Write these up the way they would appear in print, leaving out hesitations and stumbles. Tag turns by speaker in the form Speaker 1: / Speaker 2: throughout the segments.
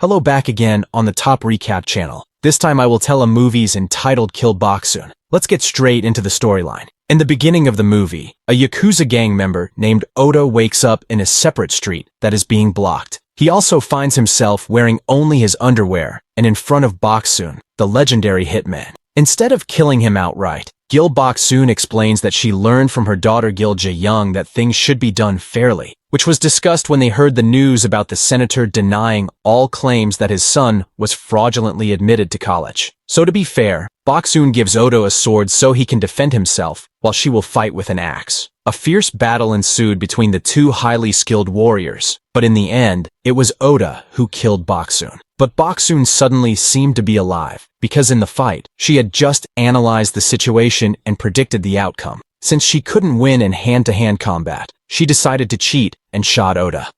Speaker 1: Hello, back again on the Top Recap channel. This time I will tell a movie's entitled Kill Boksoon. Let's get straight into the storyline. In the beginning of the movie, a Yakuza gang member named Oda wakes up in a separate street that is being blocked. He also finds himself wearing only his underwear and in front of Boksoon, the legendary hitman. Instead of killing him outright, Kill Boksoon explains that she learned from her daughter Kill Jae-young that things should be done fairly, which was discussed when they heard the news about the senator denying all claims that his son was fraudulently admitted to college. So to be fair, Boksoon gives Oda a sword so he can defend himself, while she will fight with an axe. A fierce battle ensued between the two highly skilled warriors, but in the end, it was Oda who killed Boksoon. But Boksoon suddenly seemed to be alive, because in the fight, she had just analyzed the situation and predicted the outcome. Since she couldn't win in hand-to-hand combat, she decided to cheat and shot Oda.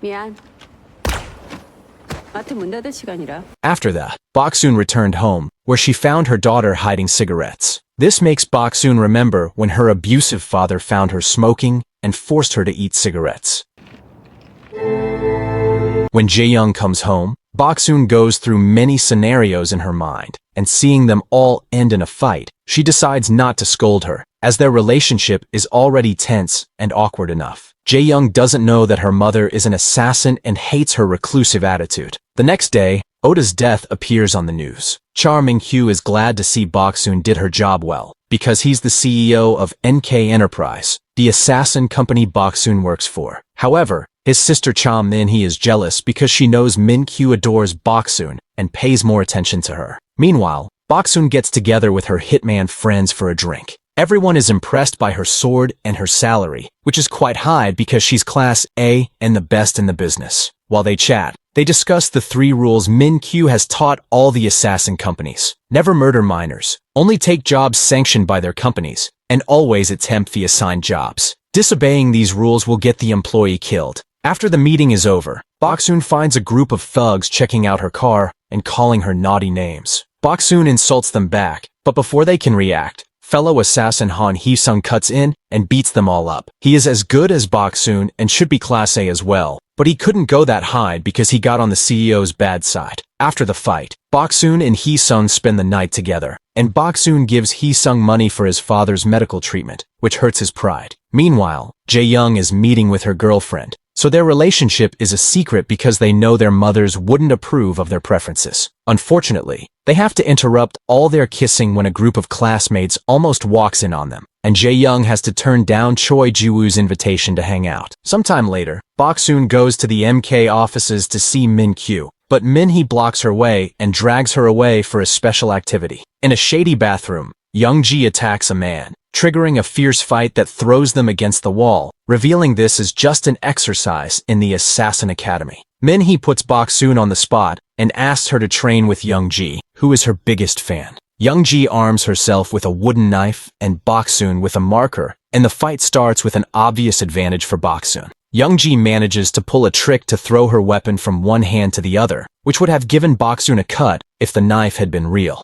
Speaker 2: 미안. 마트 문 닫을 시간이라.
Speaker 1: After that, Boksoon returned home, where she found her daughter hiding cigarettes. This makes Boksoon remember when her abusive father found her smoking and forced her to eat cigarettes. When Jae-young comes home, Boksoon goes through many scenarios in her mind, and seeing them all end in a fight, she decides not to scold her, as their relationship is already tense and awkward enough. Jae-young doesn't know that her mother is an assassin and hates her reclusive attitude. The next day, Oda's death appears on the news. Cha Ming-kyu is glad to see Boksoon did her job well, because he's the CEO of NK Enterprise, the assassin company Boksoon works for. However, his sister Cha Min-hee is jealous because she knows Min-kyu adores Boksoon and pays more attention to her. Meanwhile, Boksoon gets together with her hitman friends for a drink. Everyone is impressed by her sword and her salary, which is quite high because she's Class A and the best in the business. While they chat, they discuss the 3 rules Min-kyu has taught all the assassin companies. Never murder minors, only take jobs sanctioned by their companies, and always attempt the assigned jobs. Disobeying these rules will get the employee killed. After the meeting is over, Boksoon finds a group of thugs checking out her car and calling her naughty names. Boksoon insults them back, but before they can react, fellow assassin Han Hee-sung cuts in and beats them all up. He is as good as Boksoon and should be Class A as well, but he couldn't go that high because he got on the CEO's bad side. After the fight, Boksoon and Hee-sung spend the night together, and Boksoon gives Hee-sung money for his father's medical treatment, which hurts his pride. Meanwhile, Jae-young is meeting with her girlfriend, so their relationship is a secret because they know their mothers wouldn't approve of their preferences. Unfortunately, they have to interrupt all their kissing when a group of classmates almost walks in on them, and Jae-young has to turn down Choi Ji-woo's invitation to hang out. Sometime later, Boksoon goes to the MK offices to see Min-kyu, but Min-hee blocks her way and drags her away for a special activity. In a shady bathroom, Young-ji attacks a man, triggering a fierce fight that throws them against the wall, revealing this is just an exercise in the Assassin Academy. Min-hee puts Boksoon on the spot and asks her to train with Young-ji, who is her biggest fan. Young-ji arms herself with a wooden knife and Boksoon with a marker, and the fight starts with an obvious advantage for Boksoon. Young-ji manages to pull a trick to throw her weapon from one hand to the other, which would have given Boksoon a cut if the knife had been real.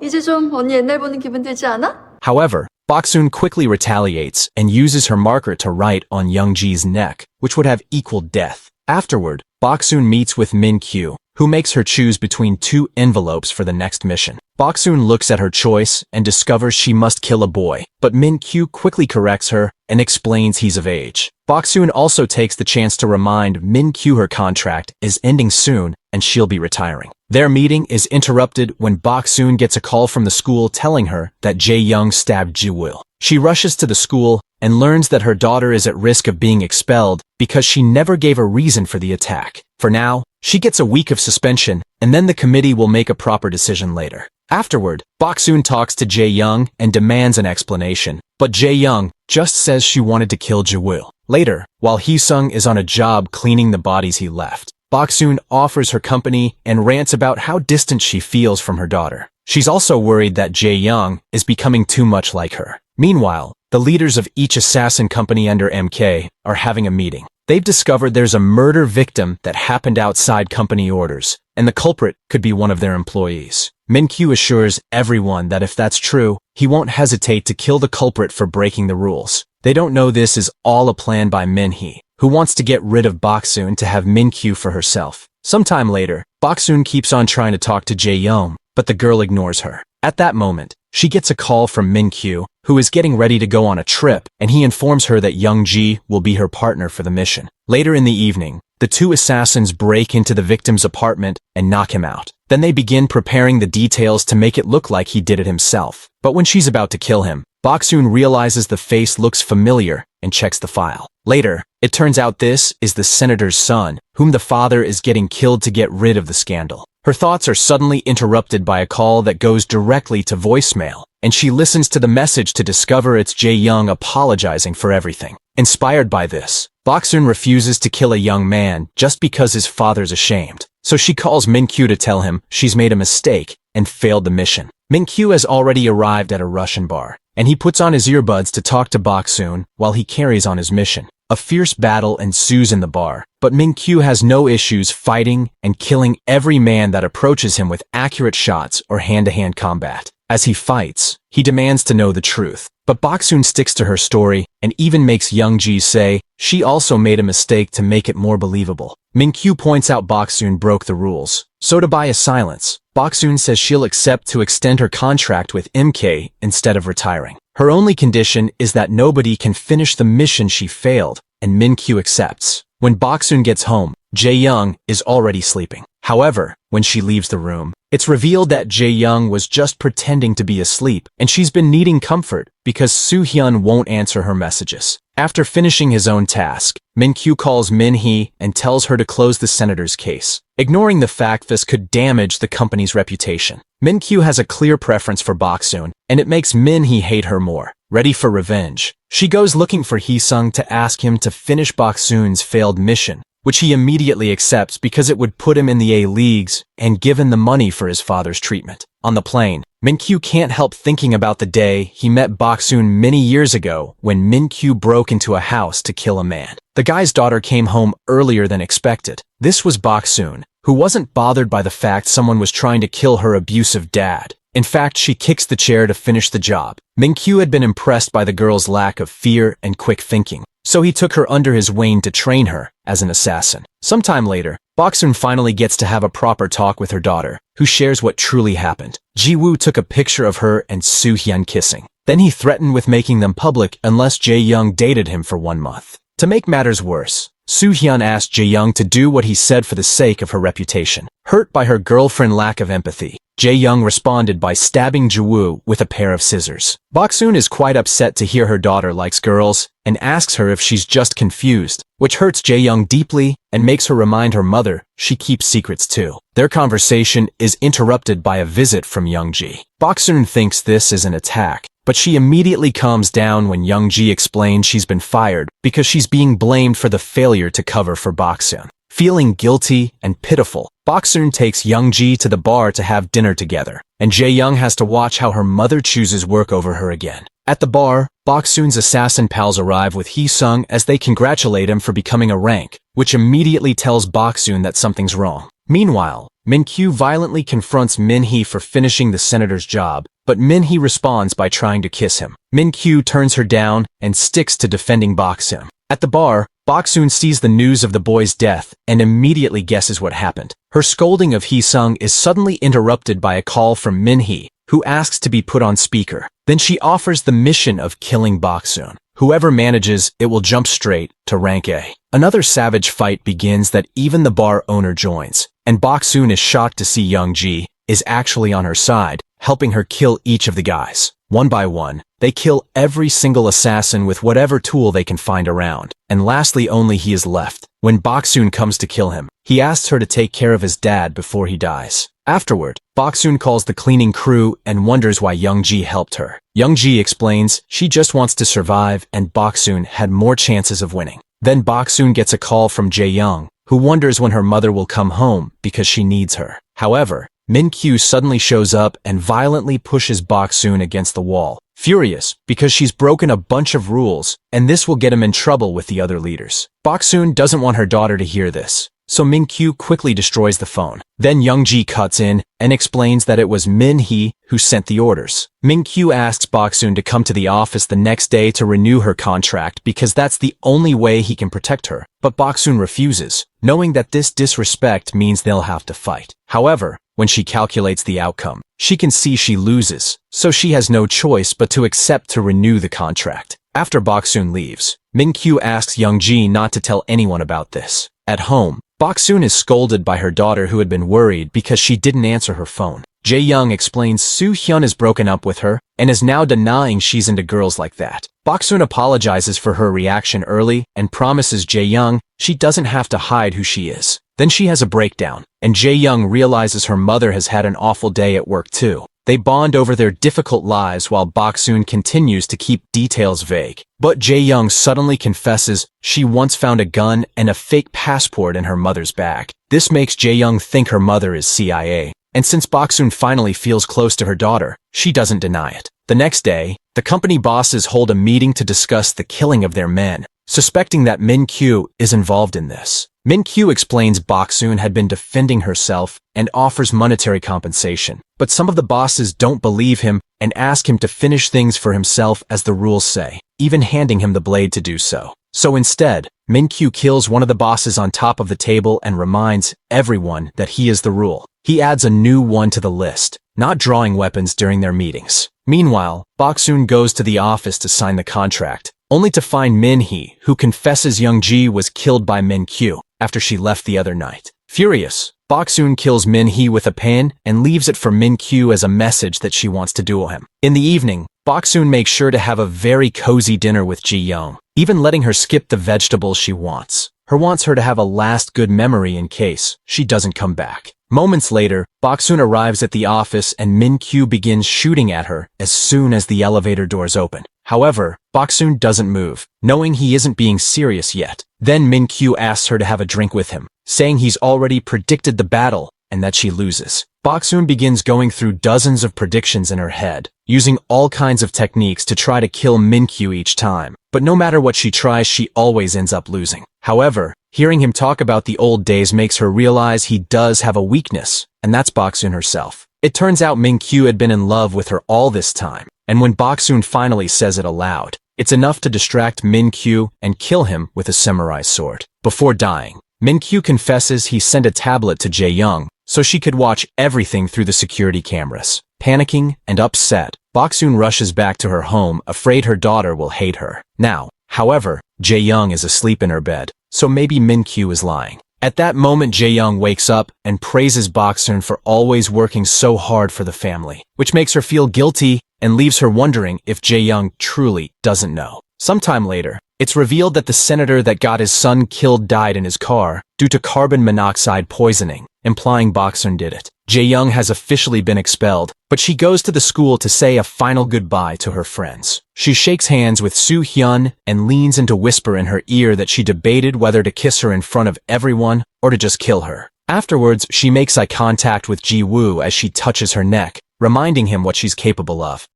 Speaker 2: 이제 좀 언니 옛날 보는 기분 들지 않아?
Speaker 1: However, Boksoon quickly retaliates and uses her marker to write on Young-ji's neck, which would have equaled death. Afterward, Boksoon meets with Min-kyu, who makes her choose between 2 envelopes for the next mission. Boksoon looks at her choice and discovers she must kill a boy, but Min-kyu quickly corrects her and explains he's of age. Boksoon also takes the chance to remind Min-kyu her contract is ending soon and she'll be retiring. Their meeting is interrupted when Boksoon gets a call from the school telling her that Jae-young stabbed Ji-woo. She rushes to the school and learns that her daughter is at risk of being expelled because she never gave a reason for the attack. For now, she gets a week of suspension, and then the committee will make a proper decision later. Afterward, Boksoon talks to Jae-young and demands an explanation, but Jae-young just says she wanted to kill Ji-woo. Later, while Hee-sung is on a job cleaning the bodies he left, Boksoon offers her company and rants about how distant she feels from her daughter. She's also worried that Jae-young is becoming too much like her. Meanwhile, the leaders of each assassin company under MK are having a meeting. They've discovered there's a murder victim that happened outside company orders, and the culprit could be one of their employees. Min-kyu assures everyone that if that's true, he won't hesitate to kill the culprit for breaking the rules. They don't know this is all a plan by Min-hee, who wants to get rid of Boksoon to have Min-kyu for herself. Sometime later, Boksoon keeps on trying to talk to Jae-young, but the girl ignores her. At that moment, she gets a call from Min-kyu, who is getting ready to go on a trip, and he informs her that Young-ji will be her partner for the mission. Later in the evening, the two assassins break into the victim's apartment and knock him out. Then they begin preparing the details to make it look like he did it himself. But when she's about to kill him, Boksoon realizes the face looks familiar and checks the file. Later, it turns out this is the senator's son, whom the father is getting killed to get rid of the scandal. Her thoughts are suddenly interrupted by a call that goes directly to voicemail, and she listens to the message to discover it's Jae-young apologizing for everything. Inspired by this, Boksoon refuses to kill a young man just because his father's ashamed. So she calls Min-kyu to tell him she's made a mistake and failed the mission. Min-kyu has already arrived at a Russian bar, and he puts on his earbuds to talk to Boksoon while he carries on his mission. A fierce battle ensues in the bar, but Min-kyu has no issues fighting and killing every man that approaches him with accurate shots or hand-to-hand combat. As he fights, he demands to know the truth, but Boksoon sticks to her story and even makes Young-ji say she also made a mistake to make it more believable. Min-kyu points out Boksoon broke the rules, so to buy his silence, Boksoon says she'll accept to extend her contract with MK instead of retiring. Her only condition is that nobody can finish the mission she failed, and Min-kyu accepts. When Boksoon gets home, Jae-young is already sleeping. However, when she leaves the room, it's revealed that Jae-young was just pretending to be asleep, and she's been needing comfort because Soo-hyun won't answer her messages. After finishing his own task, Min-kyu calls Min-hee and tells her to close the senator's case, ignoring the fact this could damage the company's reputation. Min-kyu has a clear preference for Boksoon, and it makes Min-hee hate her more. Ready for revenge, she goes looking for Hee-sung to ask him to finish Boksoon's failed mission, which he immediately accepts because it would put him in the A-leagues and give him the money for his father's treatment. On the plane, Min-kyu can't help thinking about the day he met Boksoon many years ago when Min-kyu broke into a house to kill a man. The guy's daughter came home earlier than expected. This was Boksoon, who wasn't bothered by the fact someone was trying to kill her abusive dad. In fact, she kicks the chair to finish the job. Min-kyu had been impressed by the girl's lack of fear and quick thinking, so he took her under his wing to train her as an assassin. Sometime later, Boksoon finally gets to have a proper talk with her daughter, who shares what truly happened. Ji-woo took a picture of her and Soo-hyun kissing. Then he threatened with making them public unless Jae-young dated him for 1 month. To make matters worse, Soo-hyun asked Jae-young to do what he said for the sake of her reputation. Hurt by her girlfriend's lack of empathy, Jae-young responded by stabbing Ji-woo with a pair of scissors. Boksoon is quite upset to hear her daughter likes girls and asks her if she's just confused, which hurts Jae-young deeply and makes her remind her mother she keeps secrets too. Their conversation is interrupted by a visit from Young-ji. Boksoon thinks this is an attack, but she immediately calms down when Young-ji explains she's been fired because she's being blamed for the failure to cover for Boksoon. Feeling guilty and pitiful, Boksoon takes Young-ji to the bar to have dinner together, and Jae-young has to watch how her mother chooses work over her again. At the bar, Boksoon's assassin pals arrive with Hee-sung as they congratulate him for becoming a rank, which immediately tells Boksoon that something's wrong. Meanwhile, Min-kyu violently confronts Min-hee for finishing the senator's job, but Min-hee responds by trying to kiss him. Min-kyu turns her down and sticks to defending Boksoon. At the bar, Boksoon sees the news of the boy's death and immediately guesses what happened. Her scolding of Hee-sung is suddenly interrupted by a call from Min-hee, who asks to be put on speaker. Then she offers the mission of killing Boksoon. Whoever manages, it will jump straight to rank A. Another savage fight begins that even the bar owner joins, and Boksoon is shocked to see Young-ji is actually on her side, helping her kill each of the guys. One by one, they kill every single assassin with whatever tool they can find around, and lastly only he is left. When Boksoon comes to kill him, he asks her to take care of his dad before he dies. Afterward, Boksoon calls the cleaning crew and wonders why Young-ji helped her. Young-ji explains she just wants to survive and Boksoon had more chances of winning. Then Boksoon gets a call from Jae-young, who wonders when her mother will come home because she needs her. However, Min-kyu suddenly shows up and violently pushes Boksoon against the wall, furious because she's broken a bunch of rules, and this will get him in trouble with the other leaders. Boksoon doesn't want her daughter to hear this, so Min-kyu quickly destroys the phone. Then Young-ji cuts in and explains that it was Min-hee who sent the orders. Min-kyu asks Boksoon to come to the office the next day to renew her contract because that's the only way he can protect her. But Boksoon refuses, knowing that this disrespect means they'll have to fight. However, when she calculates the outcome, she can see she loses, so she has no choice but to accept to renew the contract. After Boksoon leaves, Min-kyu asks Young-ji not to tell anyone about this. At home, Boksoon is scolded by her daughter who had been worried because she didn't answer her phone. Jae-young explains Soo-hyun is broken up with her and is now denying she's into girls like that. Boksoon apologizes for her reaction early and promises Jae-young she doesn't have to hide who she is. Then she has a breakdown, and Jae-young realizes her mother has had an awful day at work too. They bond over their difficult lives while Boksoon continues to keep details vague. But Jae-young suddenly confesses she once found a gun and a fake passport in her mother's bag. This makes Jae-young think her mother is CIA. And since Boksoon finally feels close to her daughter, she doesn't deny it. The next day, the company bosses hold a meeting to discuss the killing of their men, suspecting that Min-kyu is involved in this. Min-kyu explains Boksoon had been defending herself and offers monetary compensation. But some of the bosses don't believe him and ask him to finish things for himself as the rules say, even handing him the blade to do so. So instead, Min-kyu kills one of the bosses on top of the table and reminds everyone that he is the rule. He adds a new one to the list, not drawing weapons during their meetings. Meanwhile, Boksoon goes to the office to sign the contract, only to find Min-hee, who confesses Young-ji was killed by Min-kyu after she left the other night. Furious, Boksoon kills Min-hee with a pen and leaves it for Min-kyu as a message that she wants to duel him. In the evening, Boksoon makes sure to have a very cozy dinner with Ji-young, even letting her skip the vegetables she wants. Her wants her to have a last good memory in case she doesn't come back. Moments later, Boksoon arrives at the office and Min-kyu begins shooting at her as soon as the elevator doors open. However, Boksoon doesn't move, knowing he isn't being serious yet. Then Min-kyu asks her to have a drink with him, saying he's already predicted the battle and that she loses. Boksoon begins going through dozens of predictions in her head, using all kinds of techniques to try to kill Min-kyu each time. But no matter what she tries, she always ends up losing. However, hearing him talk about the old days makes her realize he does have a weakness, and that's Boksoon herself. It turns out Min-kyu had been in love with her all this time, and when Boksoon finally says it aloud, it's enough to distract Min-kyu and kill him with a samurai sword. Before dying, Min-kyu confesses he sent a tablet to Jae-young so she could watch everything through the security cameras. Panicking and upset, Boksoon rushes back to her home, afraid her daughter will hate her. Now, however, Jae-young is asleep in her bed, so maybe Min-kyu is lying. At that moment, Jae-young wakes up and praises Boksoon for always working so hard for the family, which makes her feel guilty and leaves her wondering if Jae-young truly doesn't know. Sometime later, it's revealed that the senator that got his son killed died in his car due to carbon monoxide poisoning, implying Boksoon did it. Jae-young has officially been expelled, but she goes to the school to say a final goodbye to her friends. She shakes hands with Soo-hyun and leans in to whisper in her ear that she debated whether to kiss her in front of everyone or to just kill her. Afterwards, she makes eye contact with Ji-woo as she touches her neck, reminding him what she's capable of.